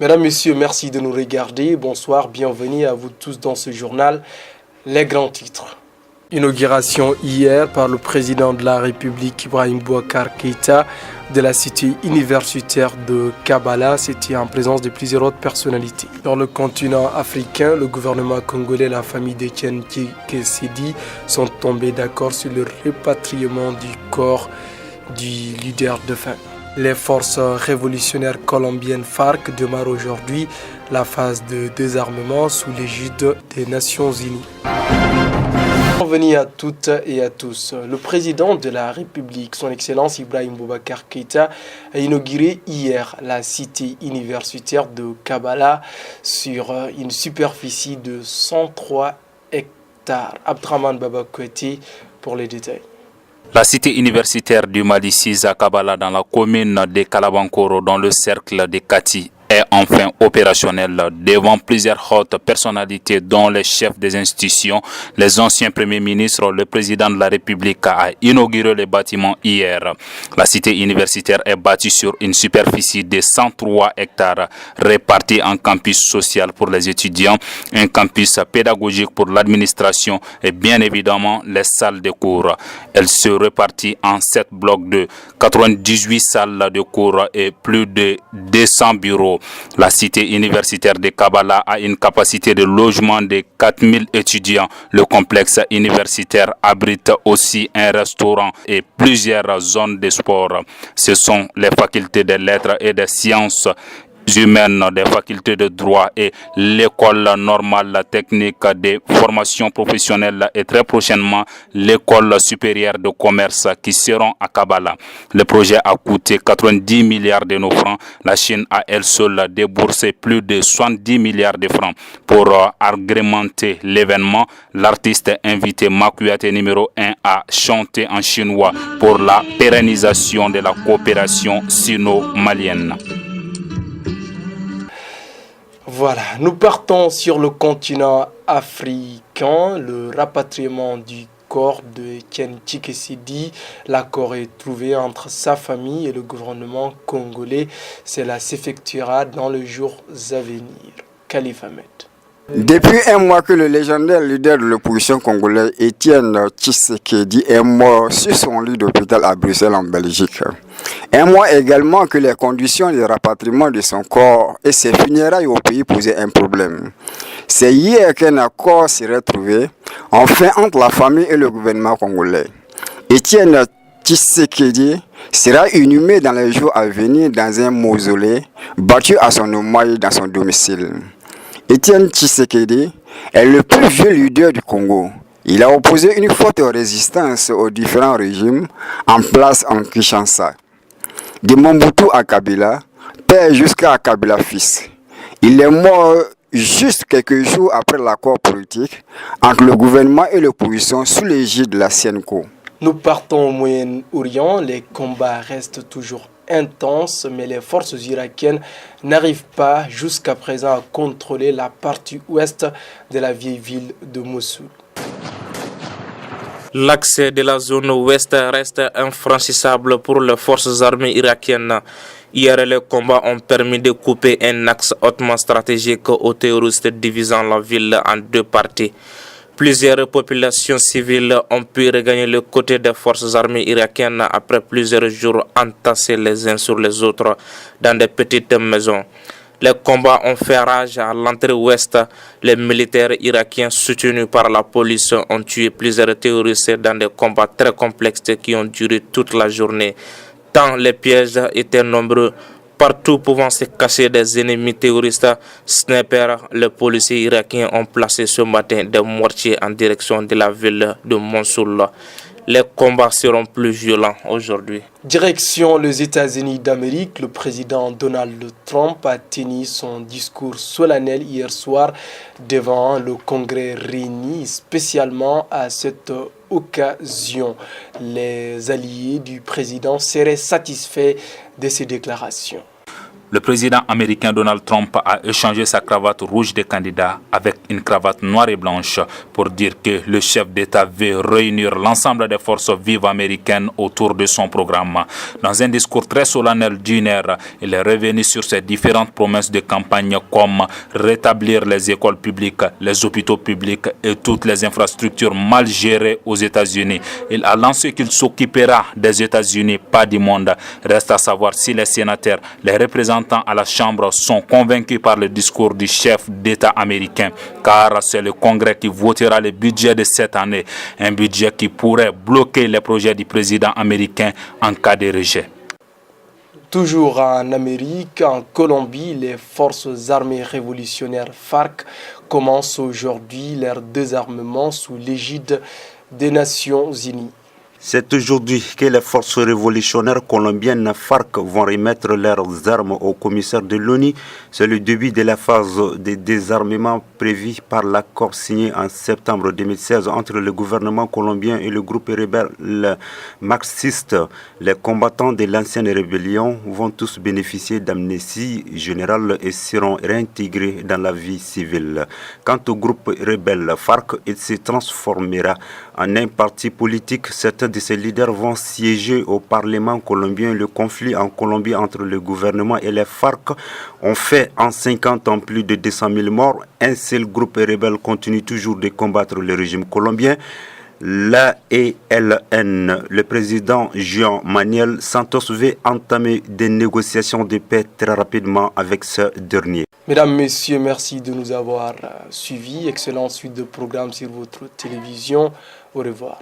Mesdames, Messieurs, merci de nous regarder. Bonsoir, bienvenue à vous tous dans ce journal. Les grands titres. Inauguration hier par le président de la République Ibrahim Boubacar Keïta de la cité universitaire de Kabbalah. C'était en présence de plusieurs autres personnalités. Dans le continent africain, le gouvernement congolais et la famille d'Etienne Tshisekedi sont tombés d'accord sur le rapatriement du corps du leader de faim. Les forces révolutionnaires colombiennes FARC démarrent aujourd'hui la phase de désarmement sous l'égide des Nations Unies. Bienvenue à toutes et à tous. Le président de la République, son Excellence Ibrahim Boubacar Keïta, a inauguré hier la cité universitaire de Kabbalah sur une superficie de 103 hectares. Abdraman Babakoueti pour les détails. La cité universitaire du Mali 6 à Kabbalah dans la commune de Kalabankoro dans le cercle de Kati est enfin opérationnel devant plusieurs hautes personnalités dont les chefs des institutions, les anciens premiers ministres, le président de la République a inauguré le bâtiment hier. La cité universitaire est bâtie sur une superficie de 103 hectares répartis en campus social pour les étudiants, un campus pédagogique pour l'administration et bien évidemment les salles de cours. Elle se répartit en 7 blocs de 98 salles de cours et plus de 200 bureaux. La cité universitaire de Kabbalah a une capacité de logement de 4000 étudiants. Le complexe universitaire abrite aussi un restaurant et plusieurs zones de sport. Ce sont les facultés des lettres et des sciences humaines, des facultés de droit et l'école normale technique de formation professionnelle et très prochainement l'école supérieure de commerce qui seront à Kabbalah. Le projet a coûté 90 milliards de nos francs. La Chine a elle seule déboursé plus de 70 milliards de francs pour agrémenter l'événement. L'artiste invité Makouate numéro 1 a chanté en chinois pour la pérennisation de la coopération sino-malienne. Voilà, nous partons sur le continent africain. Le rapatriement du corps de Etienne Tshisekedi, l'accord est trouvé entre sa famille et le gouvernement congolais. Cela s'effectuera dans les jours à venir. Khalif Ahmed. Depuis un mois que le légendaire leader de l'opposition congolaise Etienne Tshisekedi est mort sur son lit d'hôpital à Bruxelles en Belgique. Un mois également que les conditions de rapatriement de son corps et ses funérailles au pays posaient un problème. C'est hier qu'un accord serait trouvé, enfin entre la famille et le gouvernement congolais. Etienne Tshisekedi sera inhumé dans les jours à venir dans un mausolée bâti à son hommage dans son domicile. Etienne Tshisekedi est le plus vieux leader du Congo. Il a opposé une forte résistance aux différents régimes en place en Kinshasa. De Mobutu à Kabila, père jusqu'à Kabila fils. Il est mort juste quelques jours après l'accord politique entre le gouvernement et l'opposition sous l'égide de la CNCO. Nous partons au Moyen-Orient. Les combats restent toujours intenses, mais les forces irakiennes n'arrivent pas jusqu'à présent à contrôler la partie ouest de la vieille ville de Mossoul. L'accès de la zone ouest reste infranchissable pour les forces armées irakiennes. Hier, les combats ont permis de couper un axe hautement stratégique aux terroristes divisant la ville en deux parties. Plusieurs populations civiles ont pu regagner le côté des forces armées irakiennes après plusieurs jours entassés les uns sur les autres dans des petites maisons. Les combats ont fait rage à l'entrée ouest. Les militaires irakiens soutenus par la police ont tué plusieurs terroristes dans des combats très complexes qui ont duré toute la journée. Tant les pièges étaient nombreux, partout pouvant se cacher des ennemis terroristes, snipers, les policiers irakiens ont placé ce matin des mortiers en direction de la ville de Mossoul. Les combats seront plus violents aujourd'hui. Direction les États-Unis d'Amérique, le président Donald Trump a tenu son discours solennel hier soir devant le Congrès réuni spécialement à cette occasion. Les alliés du président seraient satisfaits de ces déclarations. Le président américain Donald Trump a échangé sa cravate rouge des candidats avec une cravate noire et blanche pour dire que le chef d'État veut réunir l'ensemble des forces vives américaines autour de son programme. Dans un discours très solennel d'une heure, il est revenu sur ses différentes promesses de campagne comme rétablir les écoles publiques, les hôpitaux publics et toutes les infrastructures mal gérées aux États-Unis. Il a lancé qu'il s'occupera des États-Unis, pas du monde. Reste à savoir si les sénateurs, les représentants à la Chambre sont convaincus par le discours du chef d'État américain, car c'est le Congrès qui votera le budget de cette année, un budget qui pourrait bloquer les projets du président américain en cas de rejet. Toujours en Amérique, en Colombie, les forces armées révolutionnaires FARC commencent aujourd'hui leur désarmement sous l'égide des Nations Unies. C'est aujourd'hui que les forces révolutionnaires colombiennes FARC vont remettre leurs armes au commissaire de l'ONU. C'est le début de la phase de désarmement prévue par l'accord signé en septembre 2016 entre le gouvernement colombien et le groupe rebelle marxiste. Les combattants de l'ancienne rébellion vont tous bénéficier d'amnistie générale et seront réintégrés dans la vie civile. Quant au groupe rebelle FARC, il se transformera en un parti politique. Certains de ses leaders vont siéger au Parlement colombien. Le conflit en Colombie entre le gouvernement et les FARC ont fait en 50 ans plus de 200 000 morts. Un seul groupe rebelle continue toujours de combattre le régime colombien. L'AELN, le président Juan Manuel Santos veut entamer des négociations de paix très rapidement avec ce dernier. Mesdames, Messieurs, merci de nous avoir suivis. Excellente suite de programmes sur votre télévision. Au revoir.